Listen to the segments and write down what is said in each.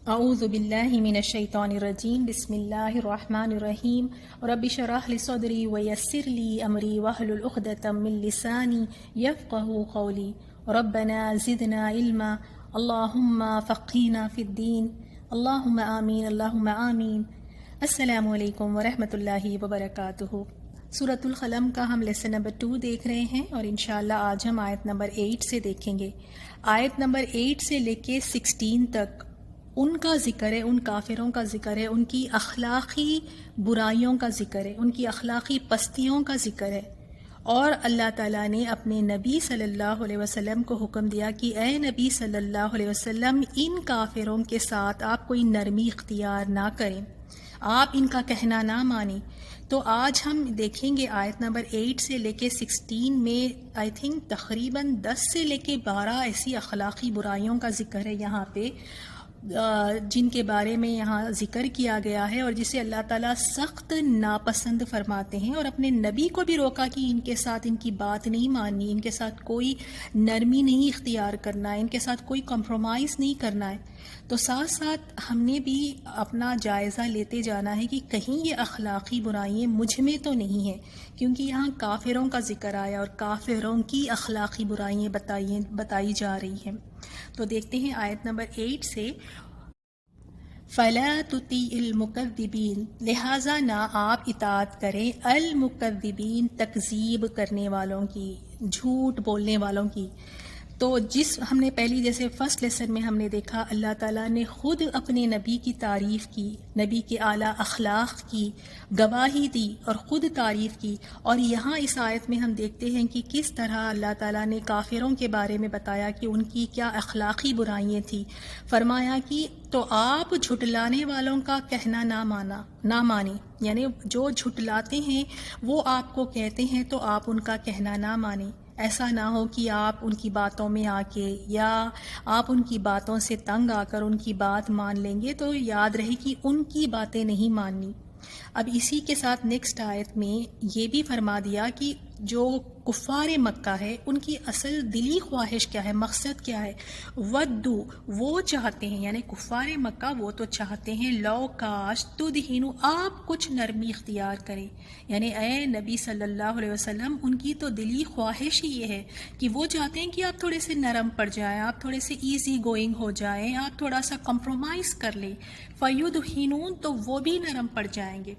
اعوذ باللہ من الشیطان الرجیم بسم اللہ الرحمن الرحیم رب اشرح لی صدری ویسر لی امری واحلل عقدۃ من لسانی یفقهوا قولی ربنا زدنا علما اللہم فقہنا فی الدین اللہم آمین اللہم آمین۔ السلام علیکم ورحمۃ اللہ وبرکاتہ۔ سورۃ القلم کا ہم لیسن نمبر 2 دیکھ رہے ہیں اور انشاءاللہ آج ہم آیت نمبر 8 سے دیکھیں گے۔ آیت نمبر 8 سے لے کے 16 تک ان کا ذکر ہے، ان کافروں کا ذکر ہے، ان کی اخلاقی برائیوں کا ذکر ہے، ان کی اخلاقی پستیوں کا ذکر ہے، اور اللہ تعالیٰ نے اپنے نبی صلی اللہ علیہ وسلم کو حکم دیا کہ اے نبی صلی اللہ علیہ وسلم ان کافروں کے ساتھ آپ کوئی نرمی اختیار نہ کریں، آپ ان کا کہنا نہ مانیں۔ تو آج ہم دیکھیں گے آیت نمبر 8 سے لے کے 16 میں آئی تھنک تقریباً 10 سے لے کے 12 ایسی اخلاقی برائیوں کا ذکر ہے یہاں پہ، جن کے بارے میں یہاں ذکر کیا گیا ہے اور جسے اللہ تعالیٰ سخت ناپسند فرماتے ہیں، اور اپنے نبی کو بھی روکا کہ ان کے ساتھ ان کی بات نہیں ماننی، ان کے ساتھ کوئی نرمی نہیں اختیار کرنا ہے، ان کے ساتھ کوئی کمپرومائز نہیں کرنا ہے۔ تو ساتھ ساتھ ہم نے بھی اپنا جائزہ لیتے جانا ہے کہ کہیں یہ اخلاقی برائیاں مجھ میں تو نہیں ہیں، کیونکہ یہاں کافروں کا ذکر آیا اور کافروں کی اخلاقی برائیاں بتائی جا رہی ہیں۔ تو دیکھتے ہیں آیت نمبر 8 سے، فَلَا تُطِیعِ الْمُکَذِّبِینَ، لہٰذا نہ آپ اطاعت کریں المکذبین، تکذیب کرنے والوں کی، جھوٹ بولنے والوں کی۔ تو ہم نے پہلی جیسے فرسٹ لیسن میں ہم نے دیکھا اللہ تعالیٰ نے خود اپنے نبی کی تعریف کی، نبی کے اعلیٰ اخلاق کی گواہی دی اور خود تعریف کی، اور یہاں اس آیت میں ہم دیکھتے ہیں کہ کس طرح اللہ تعالیٰ نے کافروں کے بارے میں بتایا کہ ان کی کیا اخلاقی برائیاں تھیں۔ فرمایا کہ تو آپ جھٹلانے والوں کا کہنا نہ مانیں، یعنی جو جھٹلاتے ہیں وہ آپ کو کہتے ہیں تو آپ ان کا کہنا نہ مانیں۔ ایسا نہ ہو کہ آپ ان کی باتوں میں آ کے یا آپ ان کی باتوں سے تنگ آ کر ان کی بات مان لیں گے، تو یاد رہے کہ ان کی باتیں نہیں ماننی۔ اب اسی کے ساتھ نیکسٹ آیت میں یہ بھی فرما دیا کہ جو کفار مکہ ہے ان کی اصل دلی خواہش کیا ہے، مقصد کیا ہے، ودو، وہ چاہتے ہیں، یعنی کفار مکہ وہ تو چاہتے ہیں لو کاش تدہنو، آپ کچھ نرمی اختیار کریں، یعنی اے نبی صلی اللہ علیہ وسلم ان کی تو دلی خواہش ہی یہ ہے کہ وہ چاہتے ہیں کہ آپ تھوڑے سے نرم پڑ جائیں، آپ تھوڑے سے ایزی گوئنگ ہو جائیں، آپ تھوڑا سا کمپرومائز کر لیں، فیدہنون، تو وہ بھی نرم پڑ جائیں گے۔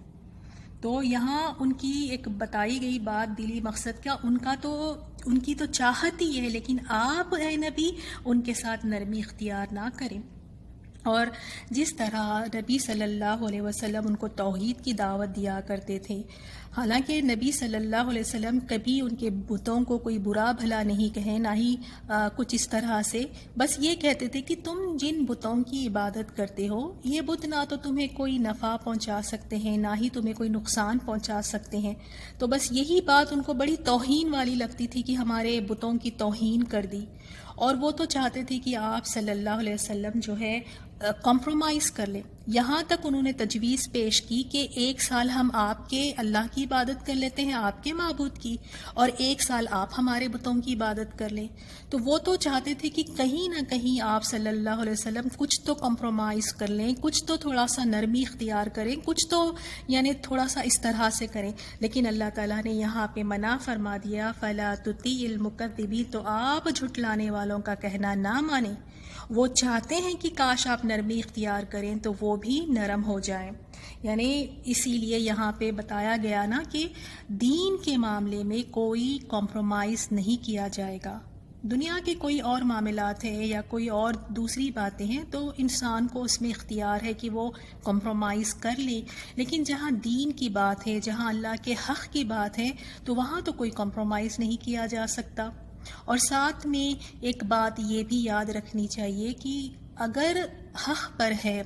تو یہاں ان کی ایک بتائی گئی بات دلی مقصد کیا، ان کی تو چاہت ہی ہے، لیکن آپ اے نبی ان کے ساتھ نرمی اختیار نہ کریں۔ اور جس طرح نبی صلی اللہ علیہ وسلم ان کو توحید کی دعوت دیا کرتے تھے، حالانکہ نبی صلی اللہ علیہ وسلم کبھی ان کے بتوں کو کوئی برا بھلا نہیں کہے، نہ ہی کچھ اس طرح سے، بس یہ کہتے تھے کہ تم جن بتوں کی عبادت کرتے ہو یہ بت نہ تو تمہیں کوئی نفع پہنچا سکتے ہیں نہ ہی تمہیں کوئی نقصان پہنچا سکتے ہیں۔ تو بس یہی بات ان کو بڑی توہین والی لگتی تھی کہ ہمارے بتوں کی توہین کر دی، اور وہ تو چاہتے تھے کہ آپ صلی اللہ علیہ وسلم جو ہے کمپرومائز کر لیں۔ یہاں تک انہوں نے تجویز پیش کی کہ 1 سال ہم آپ کے اللہ کی عبادت کر لیتے ہیں، آپ کے معبود کی، اور 1 سال آپ ہمارے بتوں کی عبادت کر لیں۔ تو وہ تو چاہتے تھے کہ کہیں نہ کہیں آپ صلی اللہ علیہ وسلم کچھ تو کمپرومائز کر لیں، کچھ تو تھوڑا سا نرمی اختیار کریں، کچھ تو یعنی تھوڑا سا اس طرح سے کریں، لیکن اللہ تعالیٰ نے یہاں پہ منع فرما دیا، فَلَا تُطِیعِ الْمُکَذِّبِینَ، تو آپ جھٹلانے والوں کا کہنا نہ مانیں۔ وہ چاہتے ہیں کہ کاش آپ نرمی اختیار کریں تو وہ بھی نرم ہو جائیں، یعنی اسی لیے یہاں پہ بتایا گیا نا کہ دین کے معاملے میں کوئی کمپرومائز نہیں کیا جائے گا۔ دنیا کے کوئی اور معاملات ہیں یا کوئی اور دوسری باتیں ہیں تو انسان کو اس میں اختیار ہے کہ وہ کمپرومائز کر لے، لیکن جہاں دین کی بات ہے، جہاں اللہ کے حق کی بات ہے، تو وہاں تو کوئی کمپرومائز نہیں کیا جا سکتا۔ اور ساتھ میں ایک بات یہ بھی یاد رکھنی چاہیے کہ اگر حق پر ہے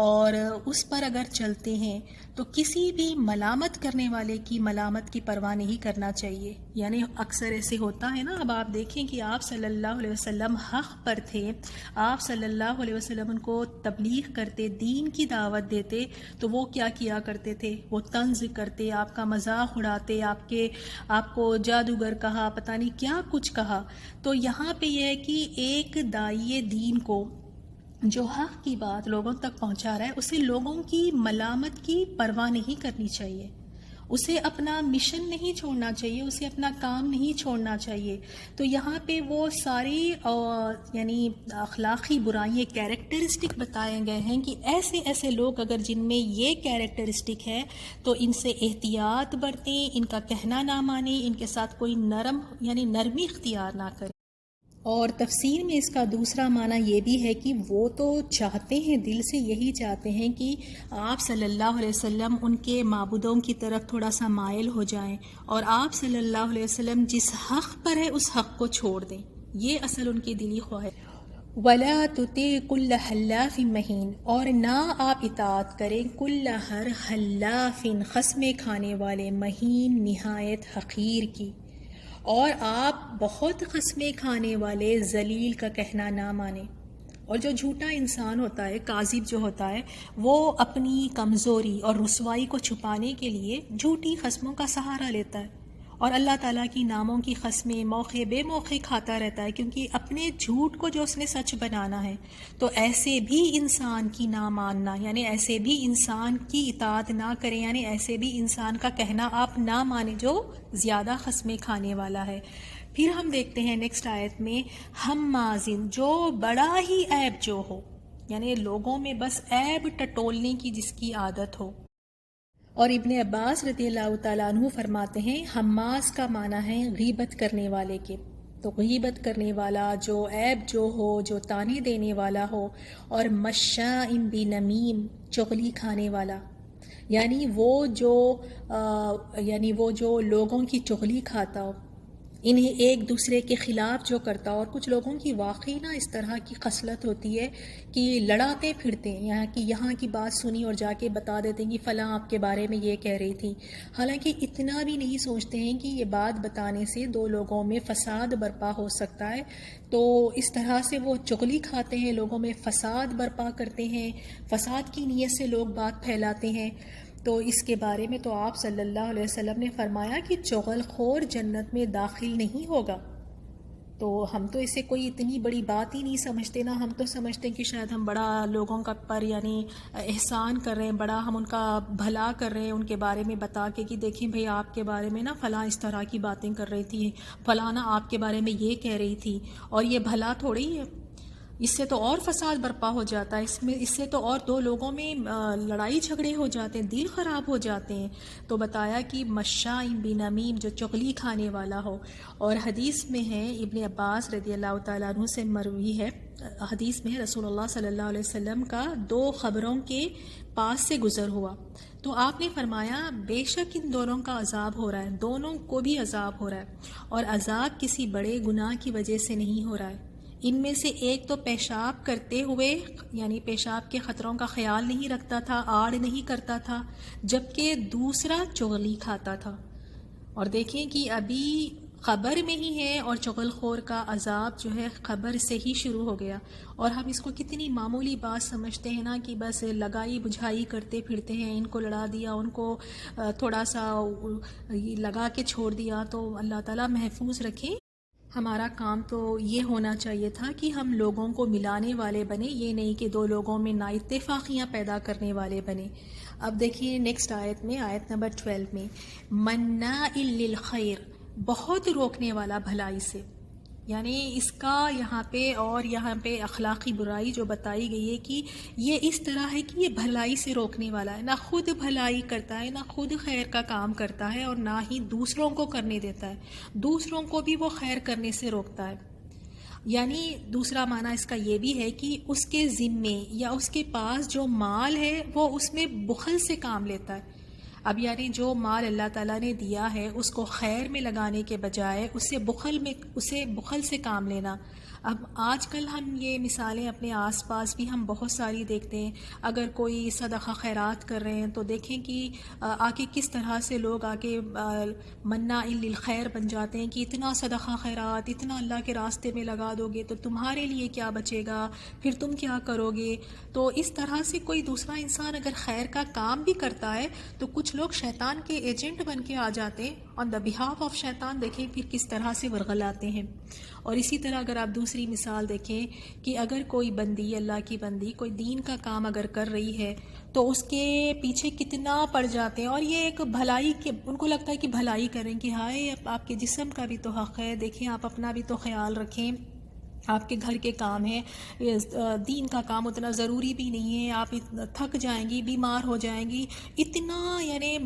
اور اس پر اگر چلتے ہیں تو کسی بھی ملامت کرنے والے کی ملامت کی پرواہ نہیں کرنا چاہیے، یعنی اکثر ایسے ہوتا ہے نا، اب آپ دیکھیں کہ آپ صلی اللہ علیہ وسلم حق پر تھے، آپ صلی اللہ علیہ وسلم ان کو تبلیغ کرتے، دین کی دعوت دیتے، تو وہ کیا کرتے تھے، وہ طنز کرتے، آپ کا مذاق اڑاتے، آپ کو جادوگر کہا، پتہ نہیں کیا کچھ کہا۔ تو یہاں پہ یہ ہے کہ ایک داعی دین کو جو حق کی بات لوگوں تک پہنچا رہا ہے اسے لوگوں کی ملامت کی پرواہ نہیں کرنی چاہیے، اسے اپنا مشن نہیں چھوڑنا چاہیے، اسے اپنا کام نہیں چھوڑنا چاہیے۔ تو یہاں پہ وہ ساری یعنی اخلاقی برائیاں کیریکٹرسٹک بتائے گئے ہیں کہ ایسے ایسے لوگ اگر جن میں یہ کیریکٹرسٹک ہے تو ان سے احتیاط برتیں، ان کا کہنا نہ مانیں، ان کے ساتھ کوئی نرمی اختیار نہ کریں۔ اور تفسیر میں اس کا دوسرا معنی یہ بھی ہے کہ وہ تو چاہتے ہیں، دل سے یہی چاہتے ہیں کہ آپ صلی اللہ علیہ وسلم ان کے معبودوں کی طرف تھوڑا سا مائل ہو جائیں اور آپ صلی اللہ علیہ وسلم جس حق پر ہے اس حق کو چھوڑ دیں، یہ اصل ان کی دلی خواہش۔ وَلَا تُطِعْ كُلَّ حَلَّافٍ مَّہِینٍ، اور نہ آپ اطاعت کریں کل ہر حلاف، خصمے کھانے والے، مہین نہایت حقیر کی، اور آپ بہت قسمیں کھانے والے ذلیل کا کہنا نہ مانیں۔ اور جو جھوٹا انسان ہوتا ہے، کاذب جو ہوتا ہے، وہ اپنی کمزوری اور رسوائی کو چھپانے کے لیے جھوٹی قسموں کا سہارا لیتا ہے اور اللہ تعالیٰ کی ناموں کی قسمیں موقع بے موقع کھاتا رہتا ہے، کیونکہ اپنے جھوٹ کو جو اس نے سچ بنانا ہے۔ تو ایسے بھی انسان کی نہ ماننا، یعنی ایسے بھی انسان کی اطاعت نہ کریں، یعنی ایسے بھی انسان کا کہنا آپ نہ مانیں جو زیادہ قسمیں کھانے والا ہے۔ پھر ہم دیکھتے ہیں نیکسٹ آیت میں، ہمازن، جو بڑا ہی عیب جو ہو، یعنی لوگوں میں بس عیب ٹٹولنے کی جس کی عادت ہو۔ اور ابن عباس رضی اللہ تعالیٰ عنہ فرماتے ہیں حماس کا معنی ہے غیبت کرنے والے کے، تو غیبت کرنے والا، جو عیب جو ہو، جو تانے دینے والا ہو، اور مشاء بنمیم، چغلی کھانے والا، یعنی وہ جو لوگوں کی چغلی کھاتا ہو، انہیں ایک دوسرے کے خلاف جو کرتا ہو۔ اور کچھ لوگوں کی واقعی اس طرح کی خصلت ہوتی ہے کہ لڑاتے پھرتے ہیں، یہاں کی بات سنی اور جا کے بتا دیتے ہیں کہ فلاں آپ کے بارے میں یہ کہہ رہی تھی، حالانکہ اتنا بھی نہیں سوچتے ہیں کہ یہ بات بتانے سے دو لوگوں میں فساد برپا ہو سکتا ہے۔ تو اس طرح سے وہ چغلی کھاتے ہیں، لوگوں میں فساد برپا کرتے ہیں، فساد کی نیت سے لوگ بات پھیلاتے ہیں۔ تو اس کے بارے میں تو آپ صلی اللہ علیہ وسلم نے فرمایا کہ چغل خور جنت میں داخل نہیں ہوگا۔ تو ہم تو اسے کوئی اتنی بڑی بات ہی نہیں سمجھتے نا، ہم تو سمجھتے ہیں کہ شاید ہم بڑا لوگوں کا پر احسان کر رہے ہیں، بڑا ہم ان کا بھلا کر رہے ہیں ان کے بارے میں بتا کے کہ دیکھیں بھئی آپ کے بارے میں فلاں اس طرح کی باتیں کر رہی تھی، فلانا آپ کے بارے میں یہ کہہ رہی تھی، اور یہ بھلا تھوڑی ہے، اس سے تو اور فساد برپا ہو جاتا ہے، اس سے تو اور دو لوگوں میں لڑائی جھگڑے ہو جاتے ہیں، دل خراب ہو جاتے ہیں۔ تو بتایا کہ مشاء بنمیم، جو چغلی کھانے والا ہو۔ اور حدیث میں ہے، ابن عباس رضی اللہ تعالیٰ عنہ سے مروی ہے، حدیث میں رسول اللہ صلی اللہ علیہ وسلم کا دو خبروں کے پاس سے گزر ہوا، تو آپ نے فرمایا بے شک ان دونوں کا عذاب ہو رہا ہے، دونوں کو بھی عذاب ہو رہا ہے، اور عذاب کسی بڑے گناہ کی وجہ سے نہیں ہو رہا ہے۔ ان میں سے ایک تو پیشاب کرتے ہوئے، یعنی پیشاب کے خطروں کا خیال نہیں رکھتا تھا، آڑ نہیں کرتا تھا، جبکہ دوسرا چغلی کھاتا تھا۔ اور دیکھیں کہ ابھی خبر میں ہی ہے، اور چغل خور کا عذاب جو ہے خبر سے ہی شروع ہو گیا، اور ہم اس کو کتنی معمولی بات سمجھتے ہیں نا کہ بس لگائی بجھائی کرتے پھرتے ہیں، ان کو لڑا دیا، ان کو تھوڑا سا لگا کے چھوڑ دیا۔ تو اللہ تعالیٰ محفوظ رکھیں۔ ہمارا کام تو یہ ہونا چاہیے تھا کہ ہم لوگوں کو ملانے والے بنے، یہ نہیں کہ دو لوگوں میں نا اتفاقیاں پیدا کرنے والے بنے۔ اب دیکھیے نیکسٹ آیت میں، آیت نمبر 12 میں، مناع للخیر، بہت روکنے والا بھلائی سے، یعنی اس کا یہاں پہ اخلاقی برائی جو بتائی گئی ہے کہ یہ اس طرح ہے کہ یہ بھلائی سے روکنے والا ہے، نہ خود بھلائی کرتا ہے، نہ خود خیر کا کام کرتا ہے، اور نہ ہی دوسروں کو کرنے دیتا ہے، دوسروں کو بھی وہ خیر کرنے سے روکتا ہے۔ یعنی دوسرا معنی اس کا یہ بھی ہے کہ اس کے ذمے یا اس کے پاس جو مال ہے وہ اس میں بخل سے کام لیتا ہے۔ اب یعنی جو مال اللہ تعالیٰ نے دیا ہے اس کو خیر میں لگانے کے بجائے اسے بخل سے کام لینا۔ اب آج کل ہم یہ مثالیں اپنے آس پاس بھی ہم بہت ساری دیکھتے ہیں، اگر کوئی صدقہ خیرات کر رہے ہیں تو دیکھیں کہ آگے کس طرح سے لوگ آگے مناع للخیر بن جاتے ہیں کہ اتنا صدقہ خیرات، اتنا اللہ کے راستے میں لگا دو گے تو تمہارے لیے کیا بچے گا، پھر تم کیا کرو گے۔ تو اس طرح سے کوئی دوسرا انسان اگر خیر کا کام بھی کرتا ہے تو کچھ لوگ شیطان کے ایجنٹ بن کے آ جاتے ہیں آن دا بہاف آف شیطان دیکھیں پھر کس طرح سے ورغلاتے ہیں. اور اسی طرح اگر آپ دوسری مثال دیکھیں کہ اگر کوئی بندی، اللہ کی بندی کوئی دین کا کام اگر کر رہی ہے تو اس کے پیچھے کتنا پڑ جاتے ہیں، اور یہ ایک بھلائی کے، ان کو لگتا ہے کہ بھلائی کریں کہ ہائے آپ کے جسم کا بھی تو حق ہے، دیکھیں آپ اپنا بھی تو خیال رکھیں، آپ کے گھر کے کام ہیں، دین کا کام اتنا ضروری بھی نہیں ہے، آپ تھک جائیں گی، بیمار ہو جائیں گی، اتنا یعنی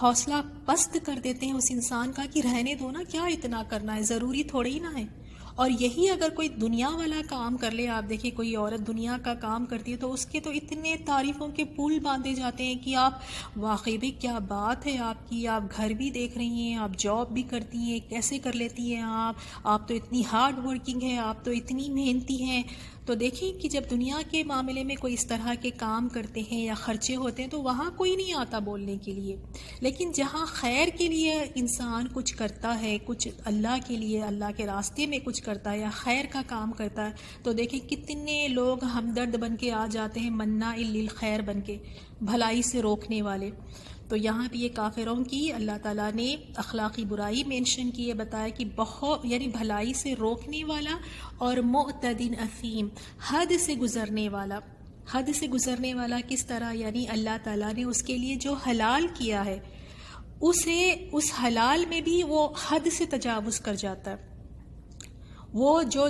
حوصلہ پست کر دیتے ہیں اس انسان کا کہ رہنے دو نا، کیا اتنا کرنا ہے، ضروری تھوڑی نہ ہے. اور یہی اگر کوئی دنیا والا کام کر لے، آپ دیکھیں کوئی عورت دنیا کا کام کرتی ہے تو اس کے تو اتنے تعریفوں کے پل باندھے جاتے ہیں کہ آپ واقعی بھی کیا بات ہے آپ کی، آپ گھر بھی دیکھ رہی ہیں، آپ جاب بھی کرتی ہیں، کیسے کر لیتی ہیں آپ تو اتنی ہارڈ ورکنگ ہیں، آپ تو اتنی محنتی ہیں. تو دیکھیں کہ جب دنیا کے معاملے میں کوئی اس طرح کے کام کرتے ہیں یا خرچے ہوتے ہیں تو وہاں کوئی نہیں آتا بولنے کے لیے. لیکن جہاں خیر کے لیے انسان کچھ کرتا ہے، کچھ اللہ کے لیے، اللہ کے راستے میں کچھ کرتا ہے یا خیر کا کام کرتا ہے، تو دیکھیں کتنے لوگ ہمدرد بن کے آ جاتے ہیں، مناع للخیر بن کے، بھلائی سے روکنے والے. تو یہاں بھی یہ کافروں کی اللہ تعالیٰ نے اخلاقی برائی مینشن کی ہے، بتایا کہ بہت یعنی بھلائی سے روکنے والا اور معتدن اثیم، حد سے گزرنے والا. حد سے گزرنے والا کس طرح؟ یعنی اللہ تعالیٰ نے اس کے لیے جو حلال کیا ہے اسے اس حلال میں بھی وہ حد سے تجاوز کر جاتا ہے. وہ جو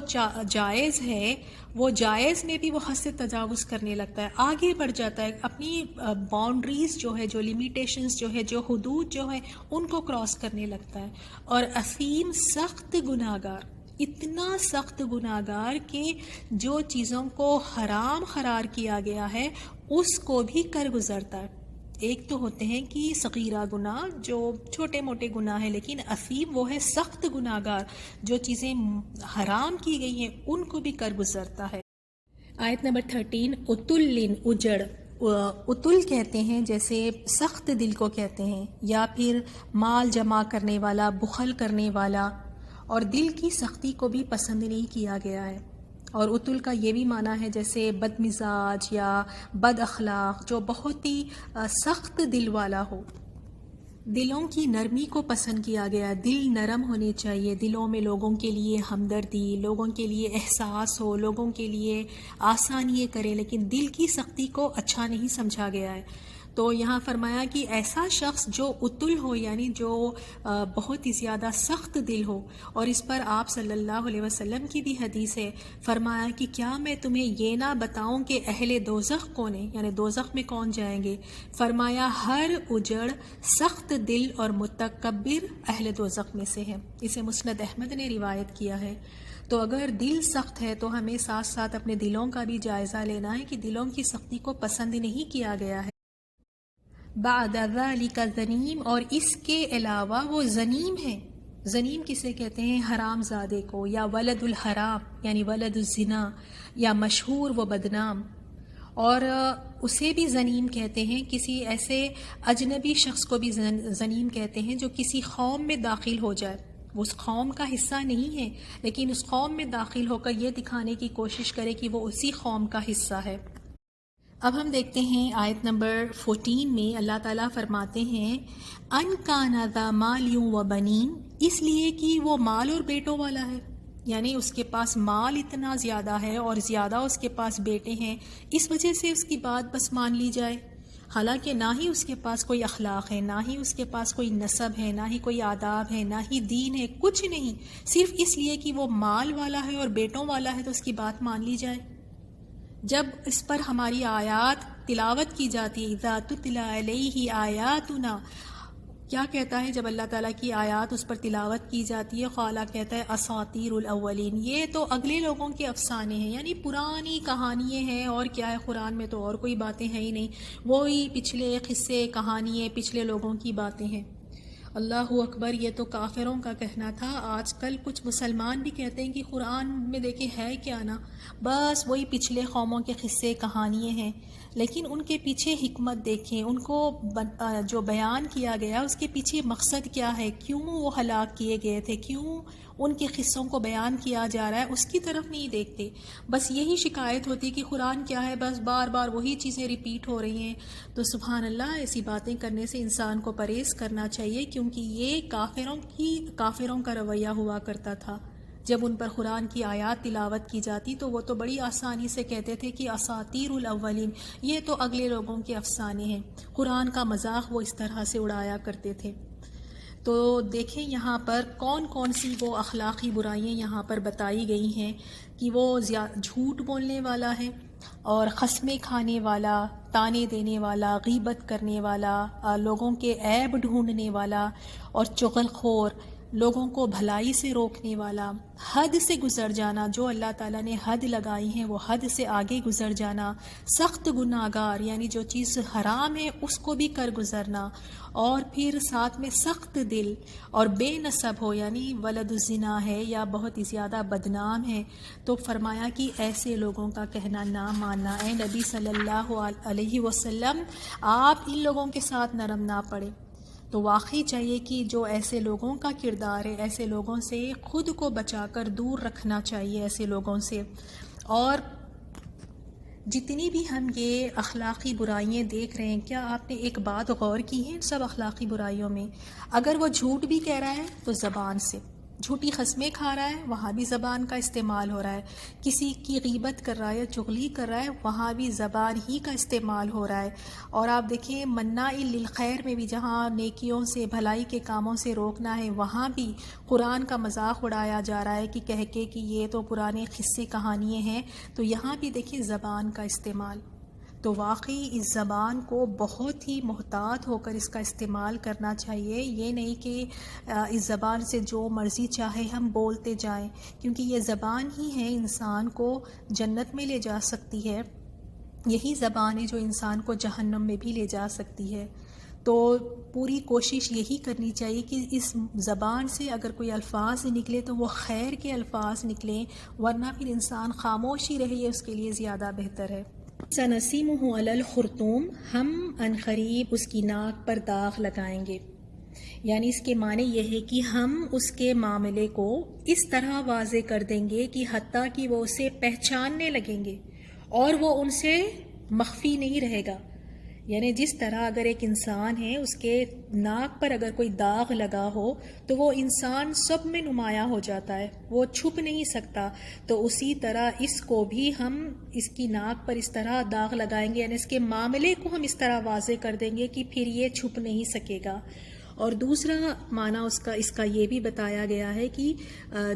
جائز ہے وہ جائز میں بھی وہ حد سے تجاوز کرنے لگتا ہے، آگے بڑھ جاتا ہے، اپنی باؤنڈریز جو ہے، جو لیمیٹیشنز جو ہے، جو حدود جو ہے ان کو کراس کرنے لگتا ہے. اور اثیم سخت گناہگار، اتنا سخت گناہگار کہ جو چیزوں کو حرام قرار کیا گیا ہے اس کو بھی کر گزرتا ہے. ایک تو ہوتے ہیں کہ صغیرہ گناہ جو چھوٹے موٹے گناہ ہیں، لیکن اثیم وہ ہے سخت گناہگار، جو چیزیں حرام کی گئی ہیں ان کو بھی کر گزرتا ہے. آیت نمبر 13 اتل اجڑ. اتل کہتے ہیں جیسے سخت دل کو کہتے ہیں، یا پھر مال جمع کرنے والا، بخل کرنے والا، اور دل کی سختی کو بھی پسند نہیں کیا گیا ہے. اور اتل کا یہ بھی معنی ہے جیسے بد مزاج یا بد اخلاق، جو بہت ہی سخت دل والا ہو. دلوں کی نرمی کو پسند کیا گیا، دل نرم ہونے چاہیے، دلوں میں لوگوں کے لیے ہمدردی، لوگوں کے لیے احساس ہو، لوگوں کے لیے آسانیاں کرے، لیکن دل کی سختی کو اچھا نہیں سمجھا گیا ہے. تو یہاں فرمایا کہ ایسا شخص جو اتل ہو، یعنی جو بہت ہی زیادہ سخت دل ہو. اور اس پر آپ صلی اللہ علیہ وسلم کی بھی حدیث ہے، فرمایا کہ کیا میں تمہیں یہ نہ بتاؤں کہ اہل دوزخ کون ہیں، یعنی دوزخ میں کون جائیں گے؟ فرمایا ہر اجڑ، سخت دل اور متکبر اہل دوزخ میں سے ہے. اسے مسند احمد نے روایت کیا ہے. تو اگر دل سخت ہے تو ہمیں ساتھ ساتھ اپنے دلوں کا بھی جائزہ لینا ہے کہ دلوں کی سختی کو پسند نہیں کیا گیا ہے. بعد ذلک زنیم، اور اس کے علاوہ وہ زنیم ہے. زنیم کسے کہتے ہیں؟ حرام زادے کو، یا ولد الحرام یعنی ولد الزنا، یا مشہور و بدنام. اور اسے بھی زنیم کہتے ہیں، کسی ایسے اجنبی شخص کو بھی زنیم کہتے ہیں جو کسی قوم میں داخل ہو جائے، وہ اس قوم کا حصہ نہیں ہے لیکن اس قوم میں داخل ہو کر یہ دکھانے کی کوشش کرے کہ وہ اسی قوم کا حصہ ہے. اب ہم دیکھتے ہیں آیت نمبر 14 میں اللہ تعالیٰ فرماتے ہیں ان کان ذا مال و بنین، اس لیے کہ وہ مال اور بیٹوں والا ہے، یعنی اس کے پاس مال اتنا زیادہ ہے اور زیادہ اس کے پاس بیٹے ہیں، اس وجہ سے اس کی بات بس مان لی جائے. حالانکہ نہ ہی اس کے پاس کوئی اخلاق ہے، نہ ہی اس کے پاس کوئی نسب ہے، نہ ہی کوئی آداب ہے، نہ ہی دین ہے، کچھ نہیں، صرف اس لیے کہ وہ مال والا ہے اور بیٹوں والا ہے تو اس کی بات مان لی جائے. جب اس پر ہماری آیات تلاوت کی جاتی ہے، اذا تتلی علیہ آیاتنا، کیا کہتا ہے جب اللہ تعالیٰ کی آیات اس پر تلاوت کی جاتی ہے؟ قالا کہتا ہے اساطیر الاولین، یہ تو اگلے لوگوں کے افسانے ہیں، یعنی پرانی کہانیاں ہیں، اور کیا ہے قرآن میں تو اور کوئی باتیں ہیں ہی نہیں، وہی پچھلے قصے کہانیاں پچھلے لوگوں کی باتیں ہیں. اللہ اکبر. یہ تو کافروں کا کہنا تھا. آج کل کچھ مسلمان بھی کہتے ہیں کہ قرآن میں دیکھیں ہے کیا نا، بس وہی پچھلے قوموں کے قصے کہانیاں ہیں، لیکن ان کے پیچھے حکمت دیکھیں، ان کو جو بیان کیا گیا اس کے پیچھے مقصد کیا ہے، کیوں وہ ہلاک کیے گئے تھے، کیوں ان کے قصوں کو بیان کیا جا رہا ہے اس کی طرف نہیں دیکھتے. بس یہی شکایت ہوتی کہ قرآن کیا ہے، بس بار بار وہی چیزیں ریپیٹ ہو رہی ہیں. تو سبحان اللہ، ایسی باتیں کرنے سے انسان کو پرہیز کرنا چاہیے، کیونکہ یہ کافروں کا رویہ ہوا کرتا تھا. جب ان پر قرآن کی آیات تلاوت کی جاتی تو وہ تو بڑی آسانی سے کہتے تھے کہ اساطیر الاولین، یہ تو اگلے لوگوں کے افسانے ہیں. قرآن کا مذاق وہ اس طرح سے اڑایا کرتے تھے. تو دیکھیں یہاں پر کون کون سی وہ اخلاقی برائیاں یہاں پر بتائی گئی ہیں کہ وہ جھوٹ بولنے والا ہے، اور قسمیں کھانے والا، تانے دینے والا، غیبت کرنے والا، لوگوں کے عیب ڈھونڈنے والا، اور چغل خور، لوگوں کو بھلائی سے روکنے والا، حد سے گزر جانا، جو اللہ تعالیٰ نے حد لگائی ہیں وہ حد سے آگے گزر جانا، سخت گناہگار یعنی جو چیز حرام ہے اس کو بھی کر گزرنا، اور پھر ساتھ میں سخت دل اور بے نسب ہو یعنی ولد الزنا ہے یا بہت ہی زیادہ بدنام ہے. تو فرمایا کہ ایسے لوگوں کا کہنا نہ ماننا. اے نبی صلی اللہ علیہ وسلم، آپ ان لوگوں کے ساتھ نرم نہ پڑے. تو واقعی چاہیے کہ جو ایسے لوگوں کا کردار ہے، ایسے لوگوں سے خود کو بچا کر دور رکھنا چاہیے ایسے لوگوں سے. اور جتنی بھی ہم یہ اخلاقی برائیاں دیکھ رہے ہیں، کیا آپ نے ایک بات غور کی ہے سب اخلاقی برائیوں میں؟ اگر وہ جھوٹ بھی کہہ رہا ہے تو زبان سے، جھوٹی قسمیں کھا رہا ہے وہاں بھی زبان کا استعمال ہو رہا ہے، کسی کی غیبت کر رہا ہے یا چغلی کر رہا ہے وہاں بھی زبان ہی کا استعمال ہو رہا ہے. اور آپ دیکھیں مناع للخیر میں بھی، جہاں نیکیوں سے، بھلائی کے کاموں سے روکنا ہے، وہاں بھی قرآن کا مذاق اڑایا جا رہا ہے کہ کہہ کے کہ یہ تو پرانے قصے کہانیاں ہیں. تو یہاں بھی دیکھیں زبان کا استعمال. تو واقعی اس زبان کو بہت ہی محتاط ہو کر اس کا استعمال کرنا چاہیے. یہ نہیں کہ اس زبان سے جو مرضی چاہے ہم بولتے جائیں، کیونکہ یہ زبان ہی ہے انسان کو جنت میں لے جا سکتی ہے، یہی زبان ہے جو انسان کو جہنم میں بھی لے جا سکتی ہے. تو پوری کوشش یہی کرنی چاہیے کہ اس زبان سے اگر کوئی الفاظ نکلے تو وہ خیر کے الفاظ نکلیں، ورنہ پھر انسان خاموش ہی رہے، یہ اس کے لیے زیادہ بہتر ہے. سنسیمہ علی الخرطوم، ہم عنقریب اس کی ناک پر داغ لگائیں گے. یعنی اس کے معنی یہ ہے کہ ہم اس کے معاملے کو اس طرح واضح کر دیں گے کہ حتیٰ کہ وہ اسے پہچاننے لگیں گے اور وہ ان سے مخفی نہیں رہے گا. یعنی جس طرح اگر ایک انسان ہے، اس کے ناک پر اگر کوئی داغ لگا ہو تو وہ انسان سب میں نمایاں ہو جاتا ہے، وہ چھپ نہیں سکتا. تو اسی طرح اس کو بھی ہم اس کی ناک پر اس طرح داغ لگائیں گے، یعنی اس کے معاملے کو ہم اس طرح واضح کر دیں گے کہ پھر یہ چھپ نہیں سکے گا. اور دوسرا معنی اس کا یہ بھی بتایا گیا ہے کہ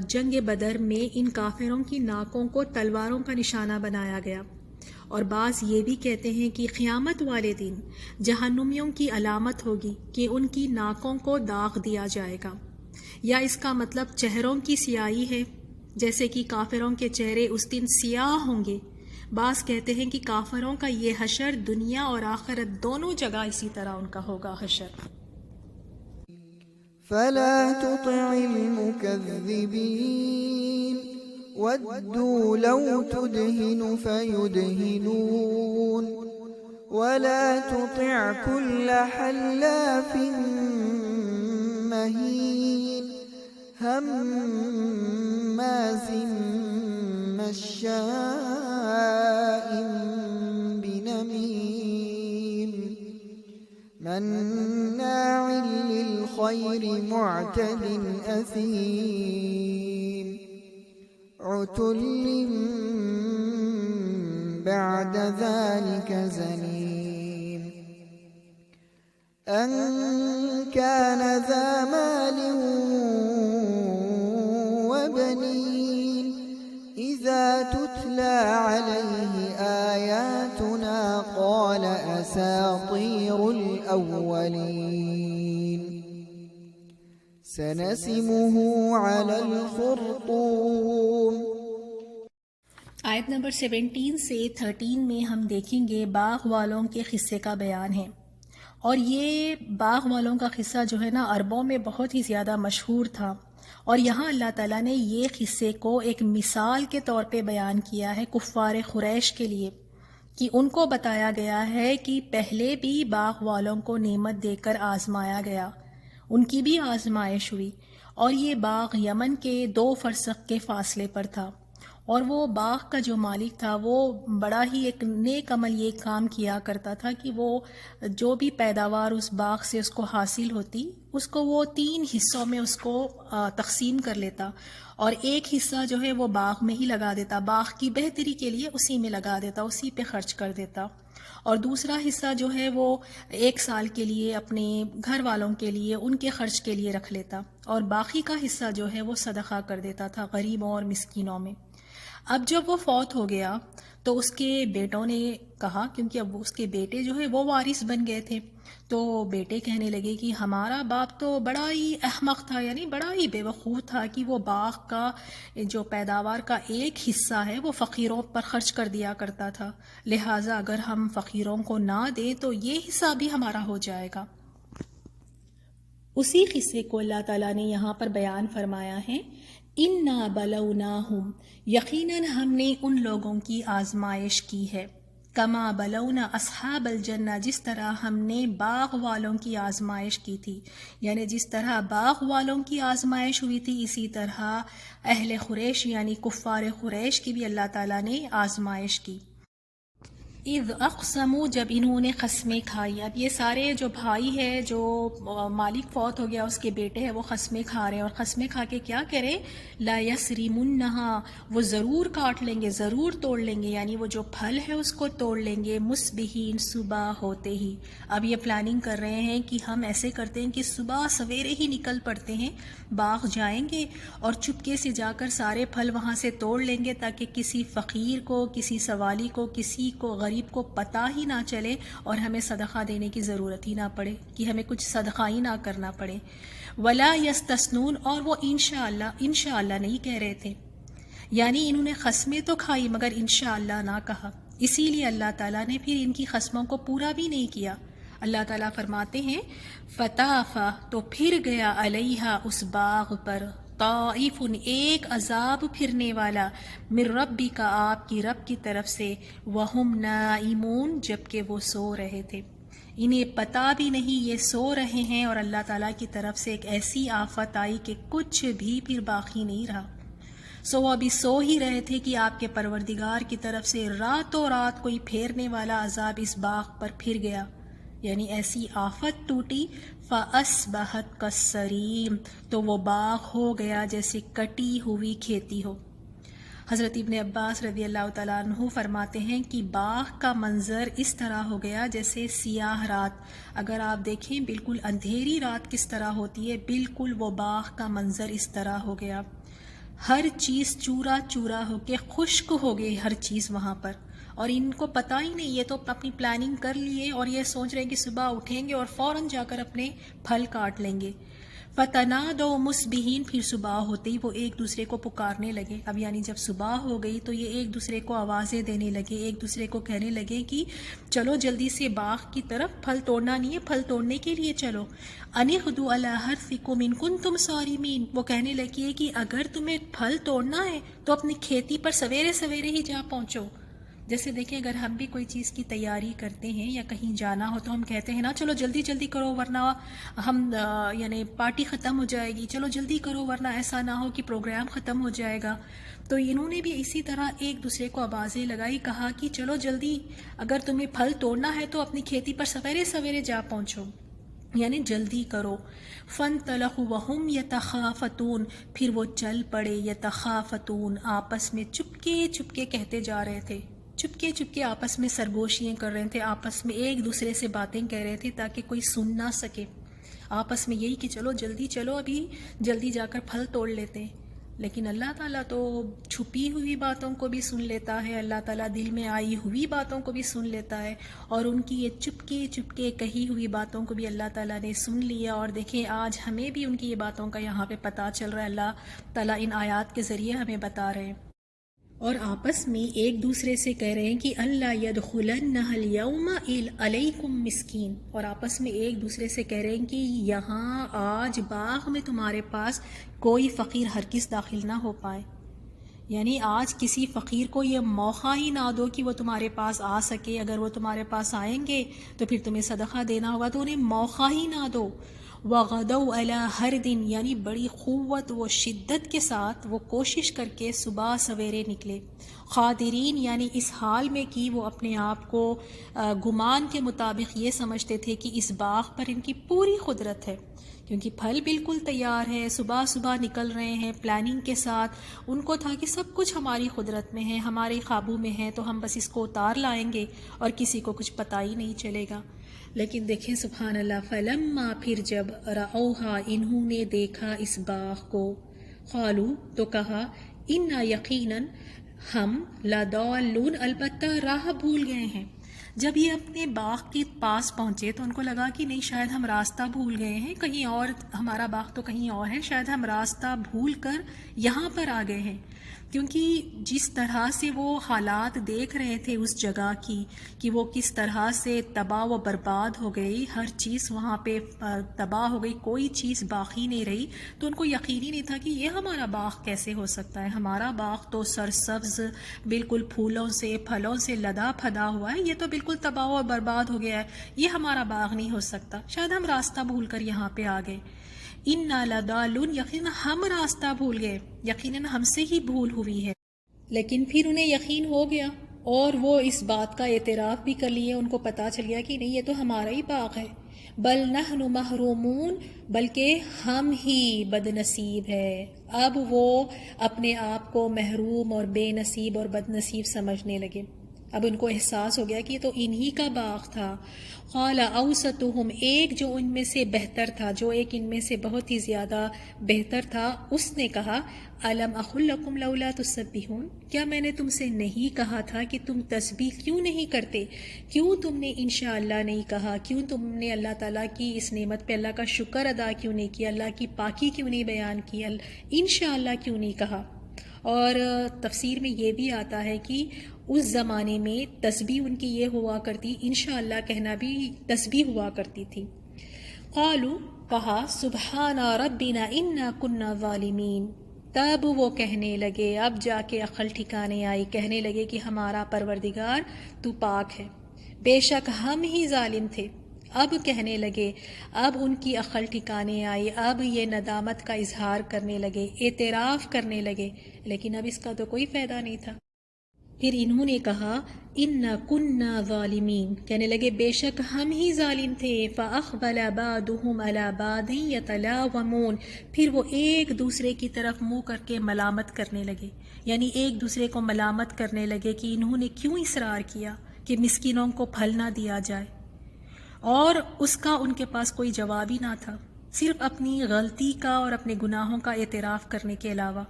جنگ بدر میں ان کافروں کی ناکوں کو تلواروں کا نشانہ بنایا گیا. اور بعض یہ بھی کہتے ہیں کہ قیامت والے دن جہنمیوں کی علامت ہوگی کہ ان کی ناکوں کو داغ دیا جائے گا، یا اس کا مطلب چہروں کی سیاہی ہے، جیسے کہ کافروں کے چہرے اس دن سیاہ ہوں گے. بعض کہتے ہیں کہ کافروں کا یہ حشر دنیا اور آخرت دونوں جگہ اسی طرح ان کا ہوگا حشر. فلا تطع المكذبين ودوا لو تدهن فيدهنون ولا تطع كل حلاف مهين هماز مشاء بنميم مناع للخير معتد أثيم عتل بعد ذلك زنيم أن كان ذا مال وبنين إذا تتلى عليه آياتنا قال أساطير الأولين سنسمه على الخرطوم. آیت نمبر 17 سے 13 میں ہم دیکھیں گے باغ والوں کے قصے کا بیان ہے. اور یہ باغ والوں کا قصہ جو ہے نا عربوں میں بہت ہی زیادہ مشہور تھا، اور یہاں اللہ تعالیٰ نے یہ قصے کو ایک مثال کے طور پہ بیان کیا ہے کفار قریش کے لیے، کہ ان کو بتایا گیا ہے کہ پہلے بھی باغ والوں کو نعمت دے کر آزمایا گیا، ان کی بھی آزمائش ہوئی، اور یہ باغ یمن کے 2 فرسخ کے فاصلے پر تھا، اور وہ باغ کا جو مالک تھا وہ بڑا ہی ایک نیک عمل یہ کام کیا کرتا تھا کہ وہ جو بھی پیداوار اس باغ سے اس کو حاصل ہوتی اس کو وہ 3 حصوں میں اس کو تقسیم کر لیتا، اور ایک حصہ جو ہے وہ باغ میں ہی لگا دیتا، باغ کی بہتری کے لیے اسی میں لگا دیتا، اسی پہ خرچ کر دیتا، اور دوسرا حصہ جو ہے وہ 1 سال کے لیے اپنے گھر والوں کے لیے ان کے خرچ کے لیے رکھ لیتا، اور باقی کا حصہ جو ہے وہ صدقہ کر دیتا تھا غریبوں اور مسکینوں میں۔ اب جب وہ فوت ہو گیا تو اس کے بیٹوں نے کہا، کیونکہ اب اس کے بیٹے جو ہے وہ وارث بن گئے تھے، تو بیٹے کہنے لگے کہ ہمارا باپ تو بڑا ہی احمق تھا، یعنی بڑا ہی بے وقوف تھا کہ وہ باغ کا جو پیداوار کا ایک حصہ ہے وہ فقیروں پر خرچ کر دیا کرتا تھا، لہٰذا اگر ہم فقیروں کو نہ دیں تو یہ حصہ بھی ہمارا ہو جائے گا۔ اسی قصے کو اللہ تعالیٰ نے یہاں پر بیان فرمایا ہے، اِنَّا بَلَوْنَاهُمْ، یقیناً ہم نے ان لوگوں کی آزمائش کی ہے، کما بلونا اصحاب الجنہ، جس طرح ہم نے باغ والوں کی آزمائش کی تھی، یعنی جس طرح باغ والوں کی آزمائش ہوئی تھی اسی طرح اہل قریش یعنی کفار قریش کی بھی اللہ تعالیٰ نے آزمائش کی۔ اذ اقسموا، جب انہوں نے قسمیں کھائی، اب یہ سارے جو بھائی ہے، جو مالک فوت ہو گیا اس کے بیٹے ہیں، وہ قسمیں کھا رہے ہیں، اور قسمیں کھا کے کیا کریں، لا یسرمنہا، وہ ضرور کاٹ لیں گے، ضرور توڑ لیں گے، یعنی وہ جو پھل ہے اس کو توڑ لیں گے، مصبحین، صبح ہوتے ہی۔ اب یہ پلاننگ کر رہے ہیں کہ ہم ایسے کرتے ہیں کہ صبح سویرے ہی نکل پڑتے ہیں، باغ جائیں گے اور چپکے سے جا کر سارے پھل وہاں سے توڑ لیں گے، تاکہ کسی فقیر کو، کسی سوالی کو، کسی کو غریب کو پتہ ہی نہ چلے اور ہمیں صدقہ دینے کی ضرورت ہی نہ پڑے، کہ ہمیں کچھ صدقہ ہی نہ کرنا پڑے۔ ولا یستثنون، اور وہ انشاءاللہ نہیں کہہ رہے تھے، یعنی انہوں نے قسمیں تو کھائی مگر انشاءاللہ نہ کہا، اسی لیے اللہ تعالیٰ نے پھر ان کی قسموں کو پورا بھی نہیں کیا۔ اللہ تعالیٰ فرماتے ہیں فطافا، تو پھر گیا علیہا، اس باغ پر، طائف، ایک عذاب پھرنے والا، من ربی کا، آپ کی رب کی طرف سے، وہم نائمون، جبکہ وہ سو رہے تھے، انہیں پتہ بھی نہیں یہ سو رہے ہیں، اور اللہ تعالیٰ کی طرف سے ایک ایسی آفت آئی کہ کچھ بھی پھر باقی نہیں رہا۔ وہ ابھی سو ہی رہے تھے کہ آپ کے پروردگار کی طرف سے راتوں رات کوئی پھیرنے والا عذاب اس باغ پر پھر گیا، یعنی ایسی آفت ٹوٹی، فَأَصْبَحَتْ كَالصَّرِيمِ، تو وہ باغ ہو گیا جیسے کٹی ہوئی کھیتی ہو۔ حضرت ابن عباس رضی اللہ تعالیٰ عنہ فرماتے ہیں کہ باغ کا منظر اس طرح ہو گیا جیسے سیاہ رات، اگر آپ دیکھیں بالکل اندھیری رات کس طرح ہوتی ہے، بالکل وہ باغ کا منظر اس طرح ہو گیا، ہر چیز چورا چورا ہو کے خشک ہو گئی، ہر چیز وہاں پر، اور ان کو پتہ ہی نہیں، یہ تو اپنی پلاننگ کر لیے اور یہ سوچ رہے ہیں کہ صبح اٹھیں گے اور فوراً جا کر اپنے پھل کاٹ لیں گے۔ فتنادوا مصبحین، پھر صبح ہوتے ہی وہ ایک دوسرے کو پکارنے لگے، اب یعنی جب صبح ہو گئی تو یہ ایک دوسرے کو آوازیں دینے لگے، ایک دوسرے کو کہنے لگے کہ چلو جلدی سے باغ کی طرف، پھل توڑنا نہیں ہے، پھل توڑنے کے لیے چلو، ان اغدوا علی حرثکم ان کنتم صارمین، وہ کہنے لگی کہ اگر تمہیں پھل توڑنا ہے تو اپنی کھیتی پر سویرے سویرے ہی جا پہنچو۔ جیسے دیکھیں اگر ہم بھی کوئی چیز کی تیاری کرتے ہیں یا کہیں جانا ہو تو ہم کہتے ہیں نا چلو جلدی جلدی کرو ورنہ ہم یعنی پارٹی ختم ہو جائے گی، چلو جلدی کرو ورنہ ایسا نہ ہو کہ پروگرام ختم ہو جائے گا۔ تو انہوں نے بھی اسی طرح ایک دوسرے کو آوازیں لگائی، کہا کہ چلو جلدی، اگر تمہیں پھل توڑنا ہے تو اپنی کھیتی پر سویرے سویرے جا پہنچو، یعنی جلدی کرو۔ فانطلقوا وہم یتخافتون، پھر وہ چل پڑے، یتخافتون، آپس میں چپکے چپکے کہتے جا رہے تھے، چپکے چپکے آپس میں سرگوشیاں کر رہے تھے، آپس میں ایک دوسرے سے باتیں کہہ رہے تھے تاکہ کوئی سن نہ سکے، آپس میں یہی کہ چلو جلدی چلو، ابھی جلدی جا کر پھل توڑ لیتے ہیں۔ لیکن اللہ تعالیٰ تو چھپی ہوئی باتوں کو بھی سن لیتا ہے، اللہ تعالیٰ دل میں آئی ہوئی باتوں کو بھی سن لیتا ہے، اور ان کی یہ چپکے چپکے کہی ہوئی باتوں کو بھی اللہ تعالیٰ نے سن لیا، اور دیکھیں آج ہمیں بھی ان کی یہ باتوں کا یہاں پہ پتہ چل رہا ہے، اللہ تعالیٰ ان آیات کے ذریعے ہمیں بتا رہے ہیں، اور آپس میں ایک دوسرے سے کہہ رہے ہیں کہ اللہ یدخلنها اليوم علیکم مسکین، اور آپس میں ایک دوسرے سے کہہ رہے ہیں کہ یہاں آج باغ میں تمہارے پاس کوئی فقیر ہرگز داخل نہ ہو پائے، یعنی آج کسی فقیر کو یہ موقع ہی نہ دو کہ وہ تمہارے پاس آ سکے، اگر وہ تمہارے پاس آئیں گے تو پھر تمہیں صدقہ دینا ہوگا تو انہیں موقع ہی نہ دو۔ وغدوا علی حرد یعنی بڑی قوت و شدت کے ساتھ وہ کوشش کر کے صبح سویرے نکلے. قادرین یعنی اس حال میں کہ وہ اپنے آپ کو گمان کے مطابق یہ سمجھتے تھے کہ اس باغ پر ان کی پوری قدرت ہے، کیونکہ پھل بالکل تیار ہے، صبح صبح نکل رہے ہیں پلاننگ کے ساتھ. ان کو تھا کہ سب کچھ ہماری قدرت میں ہے، ہمارے قابو میں ہے، تو ہم بس اس کو اتار لائیں گے اور کسی کو کچھ پتہ ہی نہیں چلے گا. لیکن دیکھیں سبحان اللہ، فلما پھر جب رأوہا انہوں نے دیکھا اس باغ کو، قالو تو کہا، انا یقیناً ہم لضالون البتہ راہ بھول گئے ہیں. جب یہ اپنے باغ کے پاس پہنچے تو ان کو لگا کہ نہیں، شاید ہم راستہ بھول گئے ہیں، کہیں اور، ہمارا باغ تو کہیں اور ہے، شاید ہم راستہ بھول کر یہاں پر آ گئے ہیں. کیونکہ جس طرح سے وہ حالات دیکھ رہے تھے اس جگہ کی کہ وہ کس طرح سے تباہ و برباد ہو گئی، ہر چیز وہاں پہ تباہ ہو گئی، کوئی چیز باقی نہیں رہی، تو ان کو یقین ہی نہیں تھا کہ یہ ہمارا باغ کیسے ہو سکتا ہے. ہمارا باغ تو سرسبز، بالکل پھولوں سے پھلوں سے لدا پھدا ہوا ہے، یہ تو بالکل تباہ و برباد ہو گیا ہے، یہ ہمارا باغ نہیں ہو سکتا، شاید ہم راستہ بھول کر یہاں پہ آ گئے. انا لضالون یقیناً ہم راستہ بھول گئے، یقیناً ہم سے ہی بھول ہوئی ہے. لیکن پھر انہیں یقین ہو گیا اور وہ اس بات کا اعتراف بھی کر لیے، ان کو پتہ چل گیا کہ نہیں، یہ تو ہمارا ہی باغ ہے. بل نحن محرومون بلکہ ہم ہی بد نصیب ہے. اب وہ اپنے آپ کو محروم اور بے نصیب اور بد نصیب سمجھنے لگے. اب ان کو احساس ہو گیا کہ یہ تو انہی کا باغ تھا. قال اوسطہم ایک جو ان میں سے بہتر تھا، جو ایک ان میں سے بہت ہی زیادہ بہتر تھا، اس نے کہا، الم اقل لکم لولا تسبحون کیا میں نے تم سے نہیں کہا تھا کہ تم تسبیح کیوں نہیں کرتے؟ کیوں تم نے انشاءاللہ نہیں کہا؟ کیوں تم نے اللہ تعالیٰ کی اس نعمت پہ اللہ کا شکر ادا کیوں نہیں کیا؟ اللہ کی پاکی کیوں نہیں بیان کی؟ انشاءاللہ کیوں نہیں کہا؟ اور تفسیر میں یہ بھی آتا ہے کہ اس زمانے میں تسبیح ان کی یہ ہوا کرتی، انشاءاللہ کہنا بھی تسبیح ہوا کرتی تھی. قالو کہا، سبحان ربنا انا کنا ظالمین. تب وہ کہنے لگے، اب جا کے عقل ٹھکانے آئی، کہنے لگے کہ ہمارا پروردگار تو پاک ہے، بے شک ہم ہی ظالم تھے. اب کہنے لگے، اب ان کی عقل ٹھکانے آئی، اب یہ ندامت کا اظہار کرنے لگے، اعتراف کرنے لگے، لیکن اب اس کا تو کوئی فائدہ نہیں تھا. پھر انہوں نے کہا، اِنَّا كُنَّا ظَالِمِينَ کہنے لگے بے شک ہم ہی ظالم تھے. فَأَقْبَلَ بَعْضُهُمْ عَلَى بَعْضٍ يَتَلَاوَمُونَ پھر وہ ایک دوسرے کی طرف منہ کر کے ملامت کرنے لگے، یعنی ایک دوسرے کو ملامت کرنے لگے کہ انہوں نے کیوں اصرار کیا کہ مسکینوں کو پھل نہ دیا جائے، اور اس کا ان کے پاس کوئی جواب ہی نہ تھا، صرف اپنی غلطی کا اور اپنے گناہوں کا اعتراف کرنے کے علاوہ.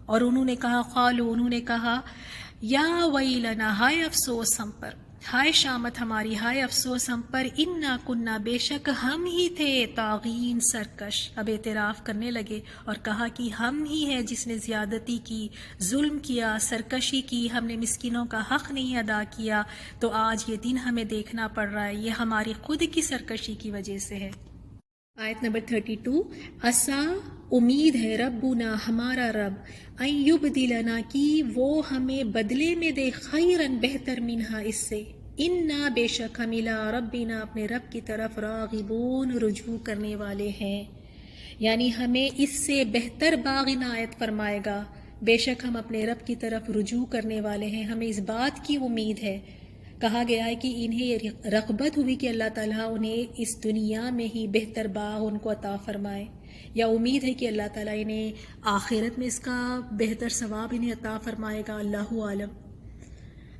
اور انہوں نے کہا، قالو انہوں نے کہا، یا ویلنا ہائے افسوس ہم پر، ہائے شامت ہماری، ہائے افسوس ہم پر، انا کننا بے شک ہم ہی تھے، طاغین سرکش. اب اعتراف کرنے لگے اور کہا کہ ہم ہی ہے جس نے زیادتی کی، ظلم کیا، سرکشی کی، ہم نے مسکینوں کا حق نہیں ادا کیا، تو آج یہ دن ہمیں دیکھنا پڑ رہا ہے، یہ ہماری خود کی سرکشی کی وجہ سے ہے. آیت نمبر 32. عسا امید ہے، ربنا ہمارا رب، ان یبدلنا کی وہ ہمیں بدلے میں دے، خیرن بہتر منہا اس سے، انا بے شک ہم الی ربنا اپنے رب کی طرف راغبون رجوع کرنے والے ہیں، یعنی ہمیں اس سے بہتر باغ عنایت فرمائے گا. بے شک ہم اپنے رب کی طرف رجوع کرنے والے ہیں، ہمیں اس بات کی امید ہے. کہا گیا ہے کہ انہیں یہ رغبت ہوئی کہ اللہ تعالیٰ انہیں اس دنیا میں ہی بہتر باغ ان کو عطا فرمائے، یا امید ہے کہ اللہ تعالیٰ انہیں آخرت میں اس کا بہتر ثواب انہیں عطا فرمائے گا، اللہ عالم.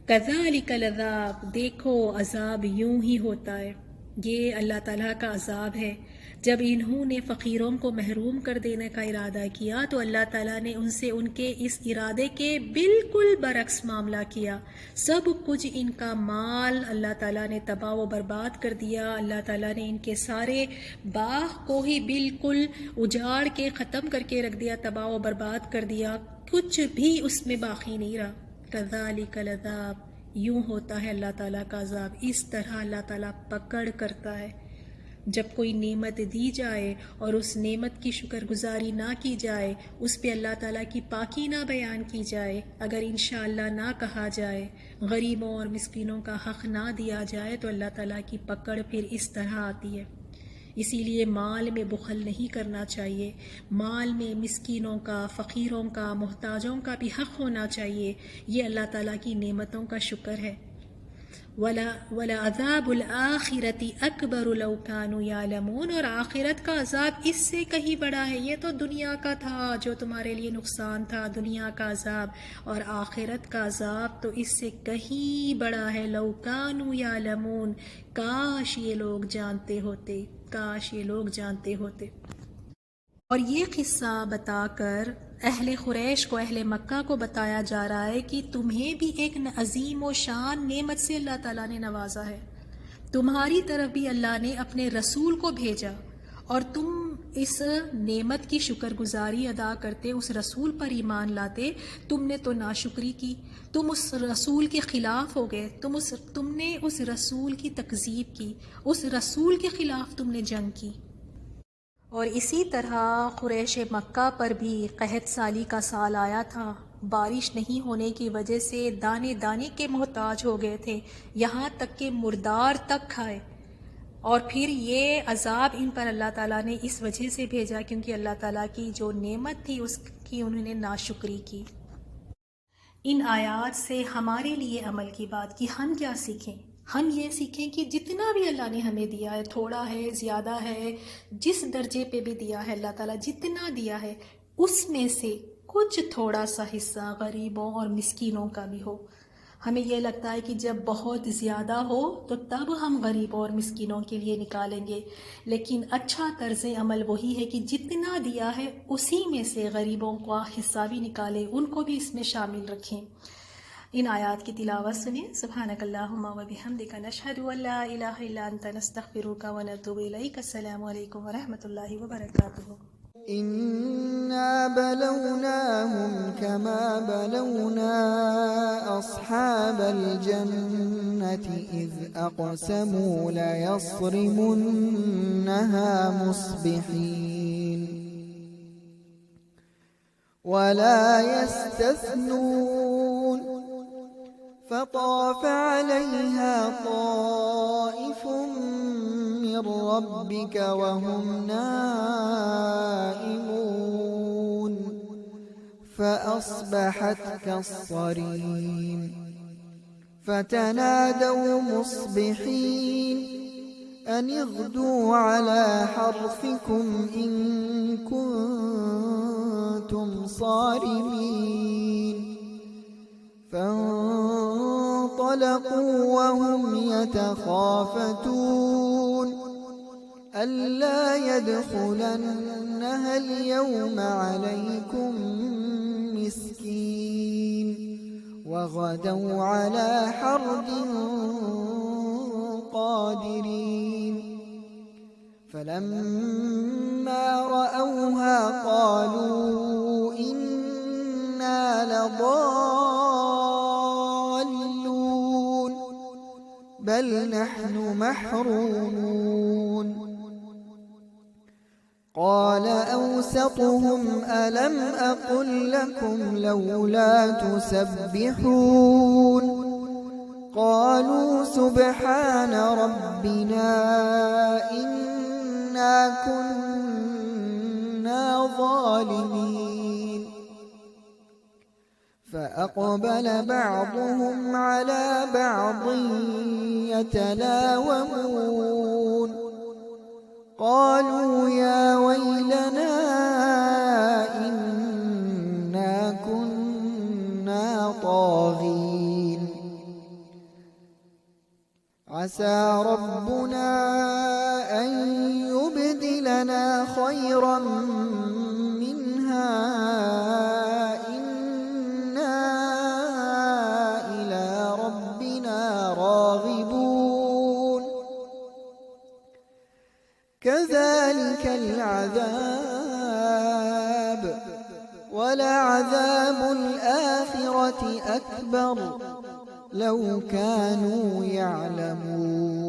کذالک العذاب دیکھو عذاب یوں ہی ہوتا ہے، یہ اللہ تعالیٰ کا عذاب ہے. جب انہوں نے فقیروں کو محروم کر دینے کا ارادہ کیا تو اللہ تعالیٰ نے ان سے ان کے اس ارادے کے بالکل برعکس معاملہ کیا. سب کچھ ان کا مال اللہ تعالیٰ نے تباہ و برباد کر دیا. اللہ تعالیٰ نے ان کے سارے باغ کو ہی بالکل اجاڑ کے ختم کر کے رکھ دیا، تباہ و برباد کر دیا، کچھ بھی اس میں باقی نہیں رہا. کذالک العذاب یوں ہوتا ہے اللہ تعالیٰ کا عذاب، اس طرح اللہ تعالیٰ پکڑ کرتا ہے. جب کوئی نعمت دی جائے اور اس نعمت کی شکر گزاری نہ کی جائے، اس پہ اللہ تعالیٰ کی پاکی نہ بیان کی جائے، اگر انشاءاللہ نہ کہا جائے، غریبوں اور مسکینوں کا حق نہ دیا جائے، تو اللہ تعالیٰ کی پکڑ پھر اس طرح آتی ہے. اسی لیے مال میں بخل نہیں کرنا چاہیے، مال میں مسکینوں کا، فقیروں کا، محتاجوں کا بھی حق ہونا چاہیے، یہ اللہ تعالیٰ کی نعمتوں کا شکر ہے۔ وَلَعَذَابُ الْآخِرَةِ أَكْبَرُ لَوْ كَانُوا يَعْلَمُونَ، اور آخرت کا عذاب اس سے کہیں بڑا ہے، یہ تو دنیا کا تھا جو تمہارے لیے نقصان تھا، دنیا کا عذاب، اور آخرت کا عذاب تو اس سے کہیں بڑا ہے۔ لَوْ كَانُوا يَعْلَمُونَ، کاش یہ لوگ جانتے ہوتے، کاش یہ لوگ جانتے ہوتے۔ اور یہ قصہ بتا کر اہل قریش کو، اہل مکہ کو بتایا جا رہا ہے کہ تمہیں بھی ایک عظیم و شان نعمت سے اللہ تعالیٰ نے نوازا ہے، تمہاری طرف بھی اللہ نے اپنے رسول کو بھیجا، اور تم اس نعمت کی شکر گزاری ادا کرتے، اس رسول پر ایمان لاتے، تم نے تو ناشکری کی، تم اس رسول کے خلاف ہو گئے، تم نے اس رسول کی تکذیب کی، اس رسول کے خلاف تم نے جنگ کی۔ اور اسی طرح قریش مکہ پر بھی قحط سالی کا سال آیا تھا، بارش نہیں ہونے کی وجہ سے دانے دانے کے محتاج ہو گئے تھے، یہاں تک کہ مردار تک کھائے، اور پھر یہ عذاب ان پر اللہ تعالیٰ نے اس وجہ سے بھیجا کیونکہ اللہ تعالیٰ کی جو نعمت تھی اس کی انہوں نے ناشکری کی۔ ان آیات سے ہمارے لیے عمل کی بات کہ ہم کیا سیکھیں؟ ہم یہ سیکھیں کہ جتنا بھی اللہ نے ہمیں دیا ہے، تھوڑا ہے، زیادہ ہے، جس درجے پہ بھی دیا ہے اللہ تعالیٰ، جتنا دیا ہے اس میں سے کچھ تھوڑا سا حصہ غریبوں اور مسکینوں کا بھی ہو۔ ہمیں یہ لگتا ہے کہ جب بہت زیادہ ہو تو تب ہم غریبوں اور مسکینوں کے لیے نکالیں گے، لیکن اچھا طرز عمل وہی ہے کہ جتنا دیا ہے اسی میں سے غریبوں کا حصہ بھی نکالیں، ان کو بھی اس میں شامل رکھیں۔ ان آیات کی تلاوت سنیں۔ سبحانک اللہم و بحمدک، نشہد ان لا الہ الا انت، نستغفرک و نتوب الیک۔ السلام علیکم ورحمۃ اللہ وبرکاتہ۔ إنا بلوناهم كما بلونا أصحاب الجنة إذ أقسموا ليصرمنها مصبحين ولا يستثنون فطاف عليها طائف من ربك وهم نائمون فأصبحت كالصريم فتنادوا مصبحين أن اغدوا على حرثكم إن كنتم صارمين فانطلقوا وهم يتخافتون ألا يدخلنها اليوم عليكم مسكين وغدوا على حرد قادرين فلما رأوها قالوا إنا لضالون بل نحن محرومون قال أوسطهم ألم أقل لكم لولا تسبحون قالوا سبحان ربنا إنا كنا ظالمين فأقبل بعضهم على بعض يتلاومون قالوا يا ويلنا إنا كنا طاغين عسى ربنا أن يبدلنا خيرا منها إنا إلى ربنا راغبون كذلك العذاب ولعذاب الآخرة أكبر لو كانوا يعلمون